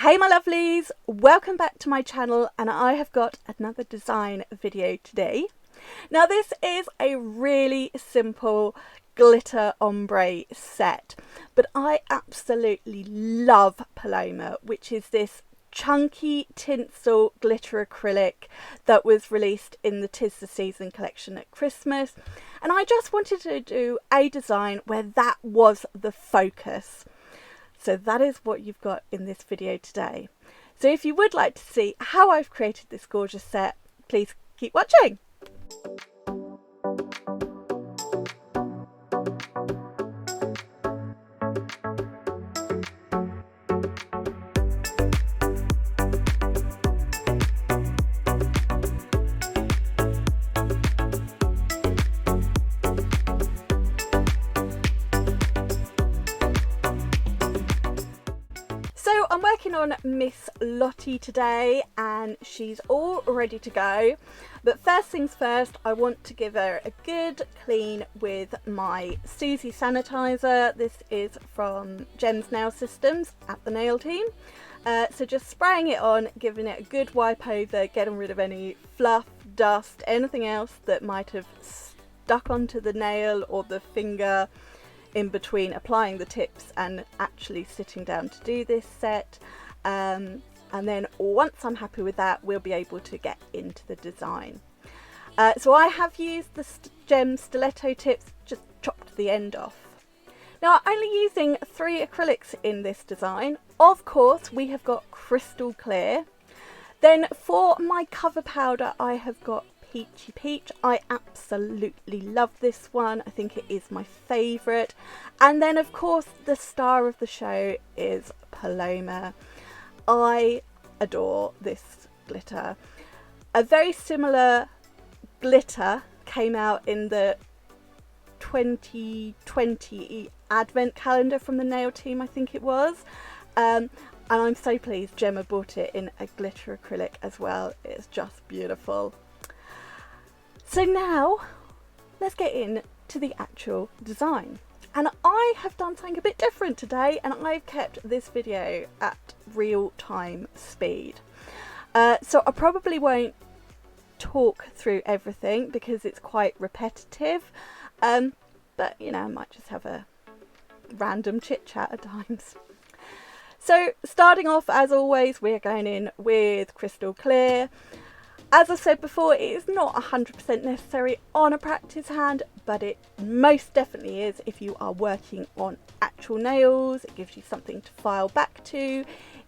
Hey my lovelies, welcome back to my channel, and I have got another design video today. Now this is a really simple glitter ombre set, but I absolutely love Paloma, which is this chunky tinsel glitter acrylic that was released in the 'Tis the Season collection at Christmas, and I just wanted to do a design where that was the focus. So that is what you've got in this video today. So if you would like to see how I've created this gorgeous set, please keep watching. So I'm working on Miss Lottie today and she's all ready to go. But first things first, I want to give her a good clean with my Suzie Sanitiser. This is from Gem's Nail Systems at the Nail Team. So just spraying it on, giving it a good wipe over, getting rid of any fluff, dust, anything else that might have stuck onto the nail or the finger in between applying the tips and actually sitting down to do this set. And then once I'm happy with that, we'll be able to get into the design. So I have used the Gem Stiletto tips, just chopped the end off. Now I'm only using 3 acrylics in this design. Of course we have got crystal clear. Then for my cover powder I have got Peachy Peach. I absolutely love this one. I think it is my favourite. And then of course the star of the show is Paloma. I adore this glitter. A very similar glitter came out in the 2020 advent calendar from the Nail Team, I think it was. And I'm so pleased Gemma bought it in a glitter acrylic as well. It's just beautiful. So now let's get into the actual design. And I have done something a bit different today, and I've kept this video at real-time speed. So I probably won't talk through everything because it's quite repetitive, but you know, I might just have a random chit-chat at times. So starting off, as always, we're going in with crystal clear. As I said before, it is not 100% necessary on a practice hand, but it most definitely is if you are working on actual nails. It gives you something to file back to.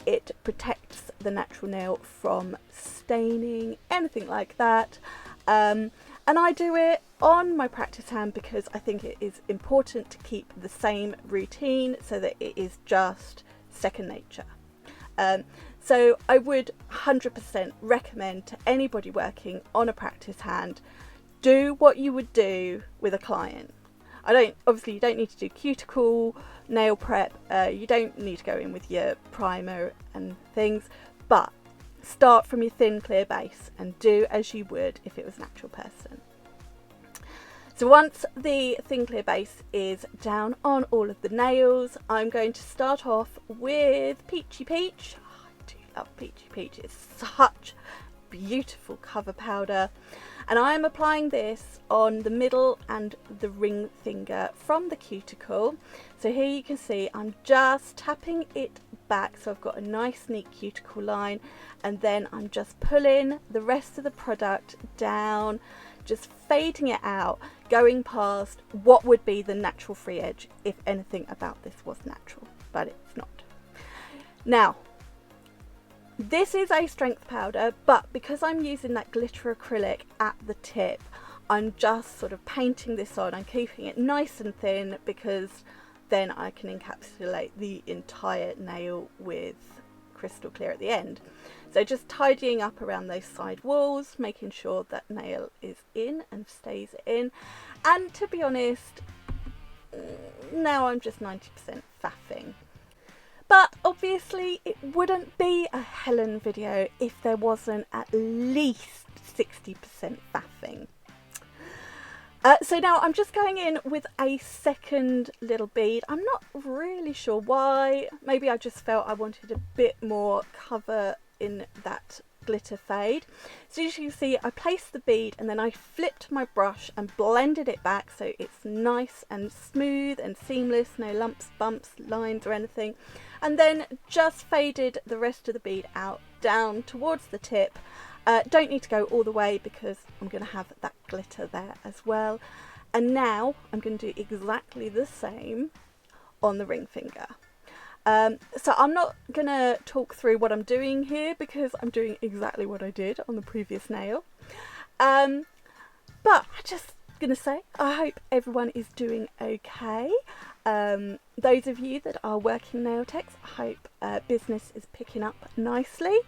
It protects the natural nail from staining, anything like that. And I do it on my practice hand because I think it is important to keep the same routine so that it is just second nature. So I would 100% recommend to anybody working on a practice hand, do what you would do with a client. Obviously you don't need to do cuticle, nail prep, you don't need to go in with your primer and things, but start from your thin clear base and do as you would if it was an actual person. So once the thin clear base is down on all of the nails, I'm going to start off with Peachy Peach. Peachy Peach is such beautiful cover powder, and I'm applying this on the middle and the ring finger from the cuticle. So here you can see I'm just tapping it back so I've got a nice neat cuticle line, and then I'm just pulling the rest of the product down, just fading it out, going past what would be the natural free edge if anything about this was natural, but it's not. Now this is a strength powder, but because I'm using that glitter acrylic at the tip, I'm just sort of painting this on. I'm keeping it nice and thin because then I can encapsulate the entire nail with crystal clear at the end. So just tidying up around those side walls, making sure that nail is in and stays in. And to be honest, now I'm just 90% faffing. But obviously it wouldn't be a Helen video if there wasn't at least 60% faffing. So now I'm just going in with a second little bead. I'm not really sure why. Maybe I just felt I wanted a bit more cover in that glitter fade. So as you can see, I placed the bead and then I flipped my brush and blended it back so it's nice and smooth and seamless, no lumps, bumps, lines or anything. And then just faded the rest of the bead out down towards the tip. Don't need to go all the way because I'm going to have that glitter there as well. And now I'm going to do exactly the same on the ring finger. So I'm not going to talk through what I'm doing here because I'm doing exactly what I did on the previous nail. But I'm just going to say I hope everyone is doing okay. Those of you that are working nail techs, I hope business is picking up nicely.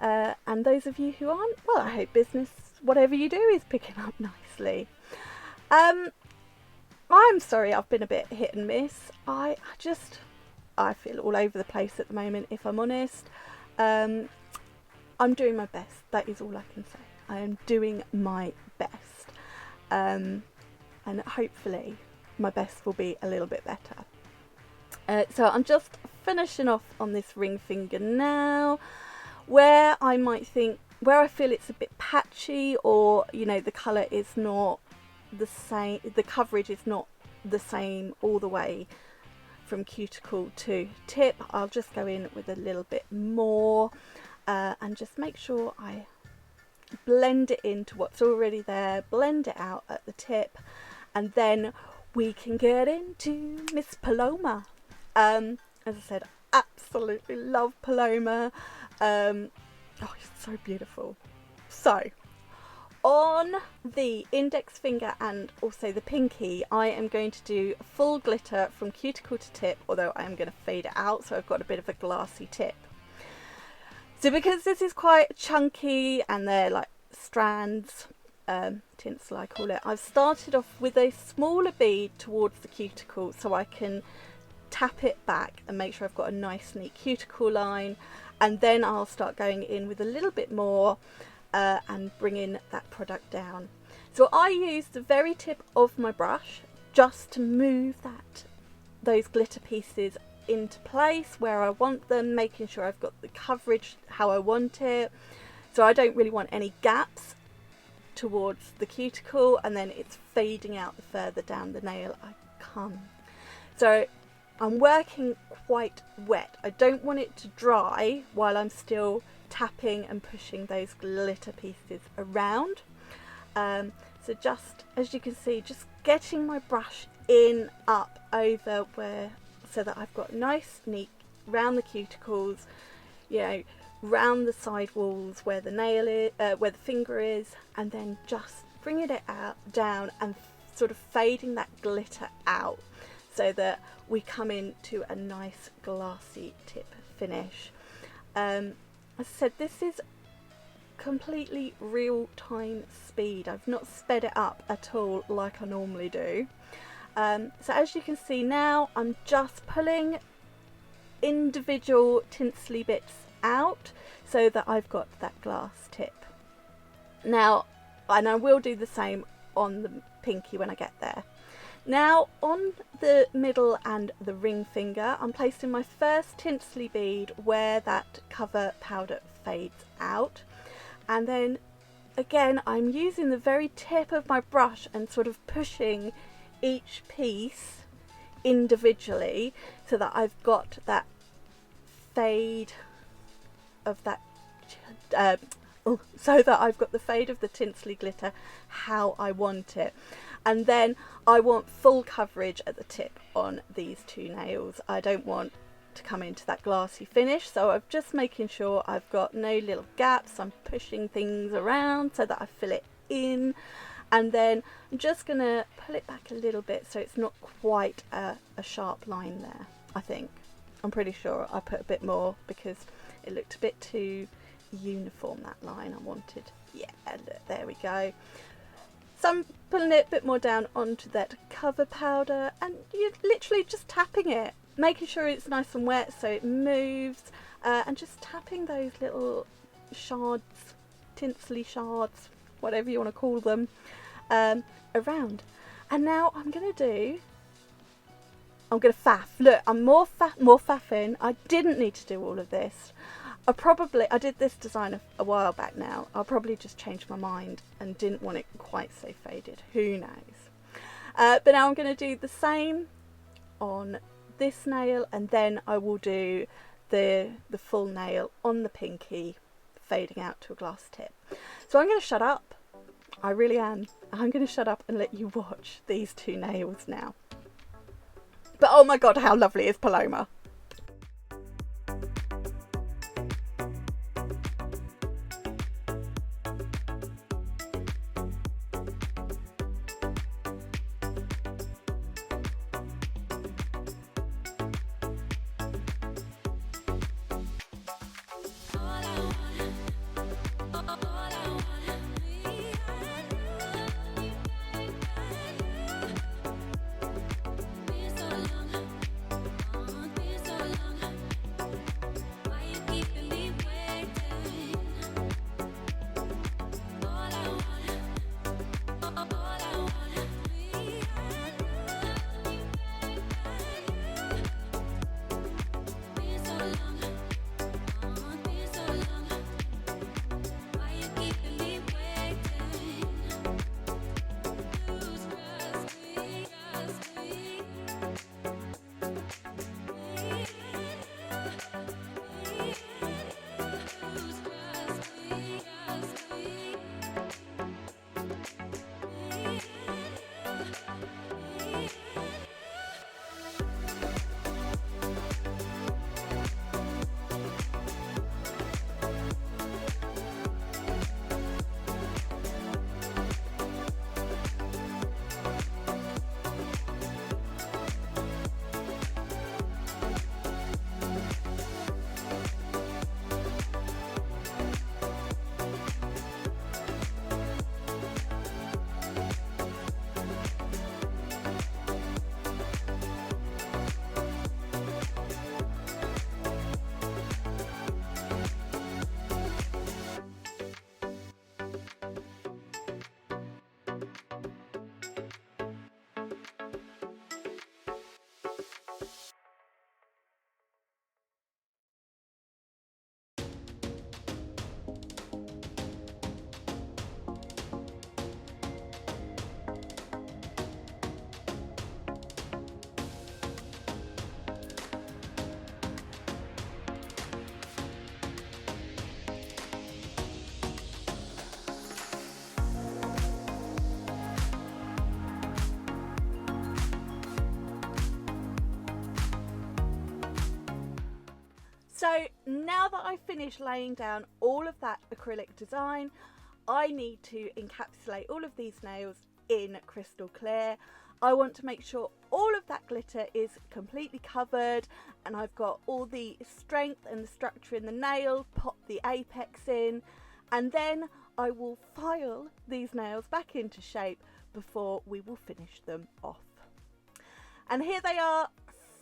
And those of you who aren't, well, I hope business, whatever you do, is picking up nicely. I'm sorry I've been a bit hit and miss. I feel all over the place at the moment, if I'm honest. I'm doing my best. That is all I can say. I am doing my best. And hopefully my best will be a little bit better. So I'm just finishing off on this ring finger now. Where I might think, where I feel it's a bit patchy, or you know, the colour is not the same, the coverage is not the same all the way from cuticle to tip, I'll just go in with a little bit more and just make sure I blend it into what's already there, blend it out at the tip, and then we can get into Miss Paloma. As I said, absolutely love Paloma. Oh, it's so beautiful. So on the index finger and also the pinky, I am going to do full glitter from cuticle to tip, although I am going to fade it out so I've got a bit of a glassy tip. So because this is quite chunky and they're like strands, tinsel I call it, I've started off with a smaller bead towards the cuticle so I can tap it back and make sure I've got a nice neat cuticle line, and then I'll start going in with a little bit more and bringing that product down. So I use the very tip of my brush just to move those glitter pieces into place where I want them, making sure I've got the coverage how I want it. So I don't really want any gaps towards the cuticle, and then it's fading out the further down the nail I come. So I'm working quite wet. I don't want it to dry while I'm still tapping and pushing those glitter pieces around. So just as you can see, just getting my brush in, up, over where, so that I've got nice neat round the cuticles, you know, round the side walls where the nail is, where the finger is, and then just bringing it out down and sort of fading that glitter out so that we come into a nice glassy tip finish. As I said, this is completely real-time speed. I've not sped it up at all like I normally do. So as you can see now, I'm just pulling individual tinsely bits out so that I've got that glass tip. Now, and I will do the same on the pinky when I get there. Now on the middle and the ring finger, I'm placing my first tinsely bead where that cover powder fades out, and then again I'm using the very tip of my brush and sort of pushing each piece individually so that I've got that fade of that so that I've got the fade of the tinsely glitter how I want it. And then I want full coverage at the tip on these two nails. I don't want to come into that glassy finish, so I'm just making sure I've got no little gaps. I'm pushing things around so that I fill it in, and then I'm just going to pull it back a little bit so it's not quite a sharp line there. I think, I'm pretty sure I put a bit more because it looked a bit too uniform, that line I wanted. Yeah, look, there we go. So I'm pulling it a bit more down onto that cover powder, and you're literally just tapping it, making sure it's nice and wet so it moves, and just tapping those little shards, tinsely shards, whatever you want to call them, around. And now I'm going to faff. Look, I'm more faffing. I didn't need to do all of this. I did this design a while back now. I'll probably just change my mind and didn't want it quite so faded. Who knows? But now I'm going to do the same on this nail, and then I will do the full nail on the pinky, fading out to a glass tip. So I'm going to shut up. I really am. I'm going to shut up and let you watch these two nails now. But oh my god, how lovely is Paloma? So now that I've finished laying down all of that acrylic design, I need to encapsulate all of these nails in crystal clear. I want to make sure all of that glitter is completely covered and I've got all the strength and the structure in the nail, pop the apex in, and then I will file these nails back into shape before we will finish them off. And here they are,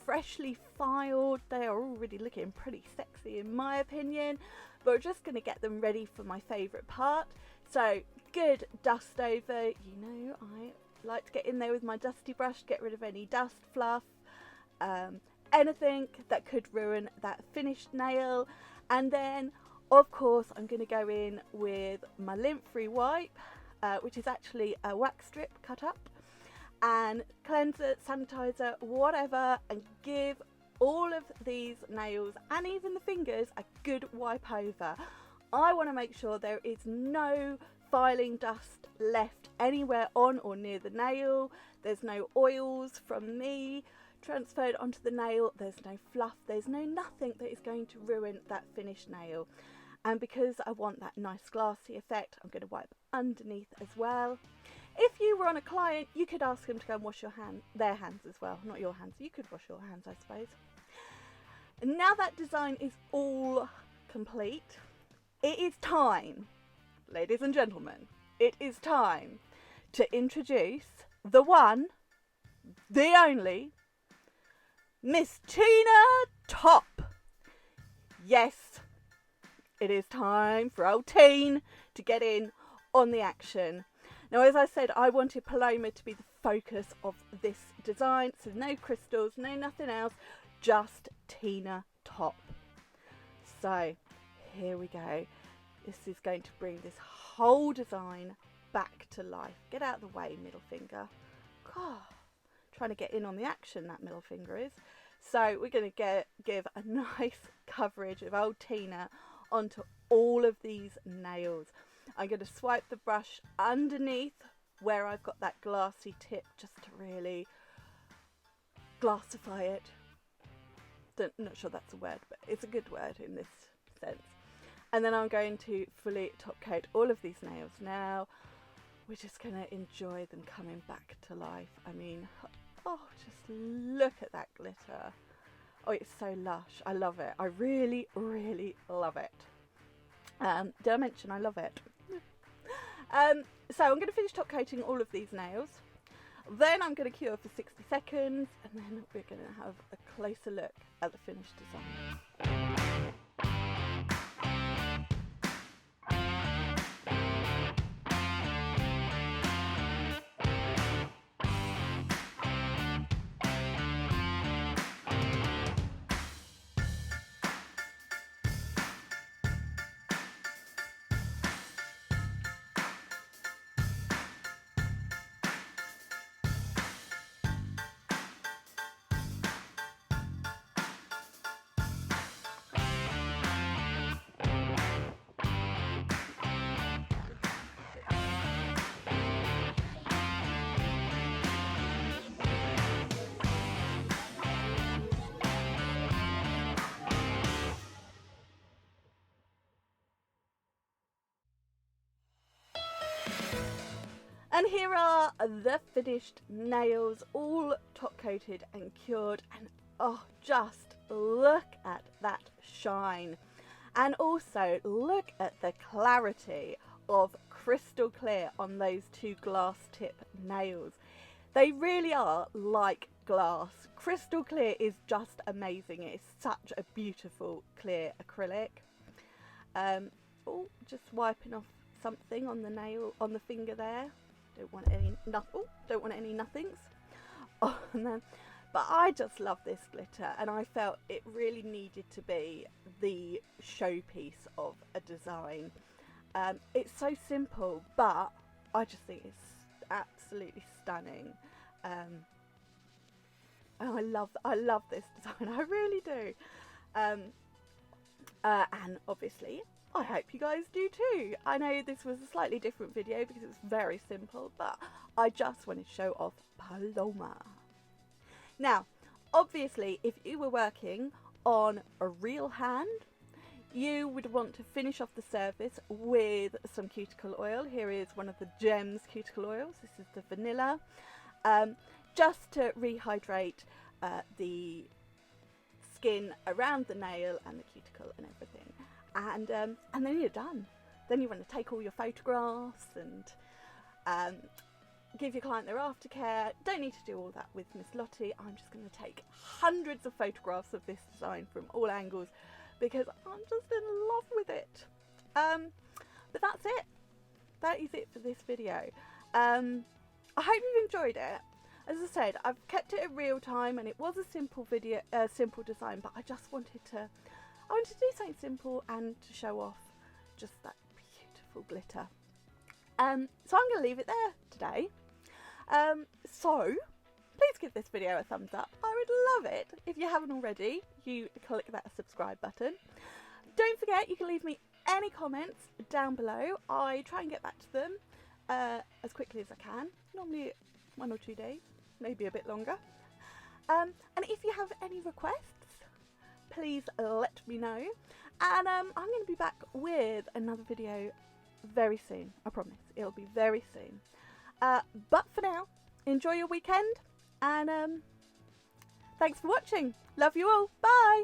freshly filed. They are already looking pretty sexy in my opinion, but we're just going to get them ready for my favourite part. So good dust over. You know, I like to get in there with my dusty brush, get rid of any dust, fluff, anything that could ruin that finished nail. And then of course I'm going to go in with my lint-free wipe, which is actually a wax strip cut up, and cleanser, sanitizer, whatever, and give all of these nails and even the fingers a good wipe over. I want to make sure there is no filing dust left anywhere on or near the nail. There's no oils from me transferred onto the nail. There's no fluff. There's no nothing that is going to ruin that finished nail. And because I want that nice glassy effect, I'm going to wipe underneath as well. If you were on a client, you could ask them to go and wash their hands as well. Not your hands. You could wash your hands, I suppose. And now that design is all complete, it is time, ladies and gentlemen, it is time to introduce the one, the only, Miss Tina Top. Yes, it is time for old Teen to get in on the action. Now, as I said, I wanted Paloma to be the focus of this design, so no crystals, no nothing else, just Tina top. So here we go. This is going to bring this whole design back to life. Get out of the way, middle finger. God, trying to get in on the action, that middle finger is. So we're going to give a nice coverage of old Tina onto all of these nails. I'm going to swipe the brush underneath where I've got that glassy tip, just to really glassify it. Not sure that's a word, but it's a good word in this sense. And then I'm going to fully top coat all of these nails. Now we're just going to enjoy them coming back to life. I mean, oh, just look at that glitter. Oh, it's so lush. I love it. I really, really love it. Did I mention I love it? So I'm going to finish top coating all of these nails. Then I'm going to cure for 60 seconds, and then we're going to have a closer look at the finished design. And here are the finished nails, all top coated and cured, and oh, just look at that shine. And also look at the clarity of crystal clear on those two glass tip nails. They really are like glass. Crystal clear is just amazing. It is such a beautiful clear acrylic. Oh, just wiping off something on the nail, on the finger there. Don't want any nothings. Oh, and then, but I just love this glitter, and I felt it really needed to be the showpiece of a design. It's so simple, but I just think it's absolutely stunning. And I love this design. I really do. And obviously, I hope you guys do too. I know this was a slightly different video because it was very simple, but I just wanted to show off Paloma. Now, obviously, if you were working on a real hand, you would want to finish off the surface with some cuticle oil. Here is one of the Gems cuticle oils. This is the vanilla. Just to rehydrate the skin around the nail and the cuticle and everything. And then you're done. Then you want to take all your photographs and give your client their aftercare. Don't need to do all that with Miss Lottie. I'm just going to take hundreds of photographs of this design from all angles because I'm just in love with it. But that's it. That is it for this video. I hope you've enjoyed it. As I said, I've kept it at real time, and it was a simple video, simple design, but I just wanted to do something simple and to show off just that beautiful glitter. So I'm going to leave it there today. So please give this video a thumbs up. I would love it if you haven't already. You click that subscribe button. Don't forget, you can leave me any comments down below. I try and get back to them as quickly as I can. Normally 1 or 2 days, maybe a bit longer. And if you have any requests, please let me know. And I'm going to be back with another video very soon. I promise, it'll be very soon. But for now, enjoy your weekend, and thanks for watching. Love you all. Bye.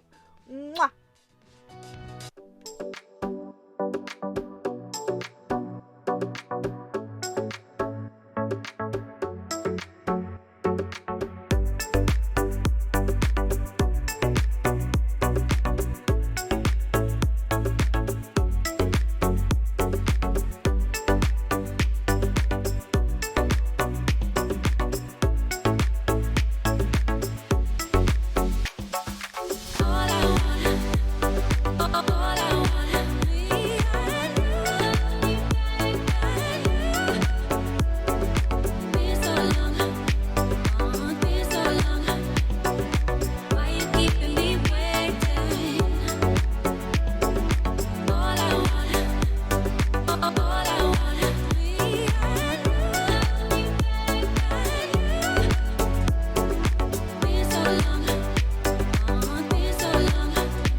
Mwah.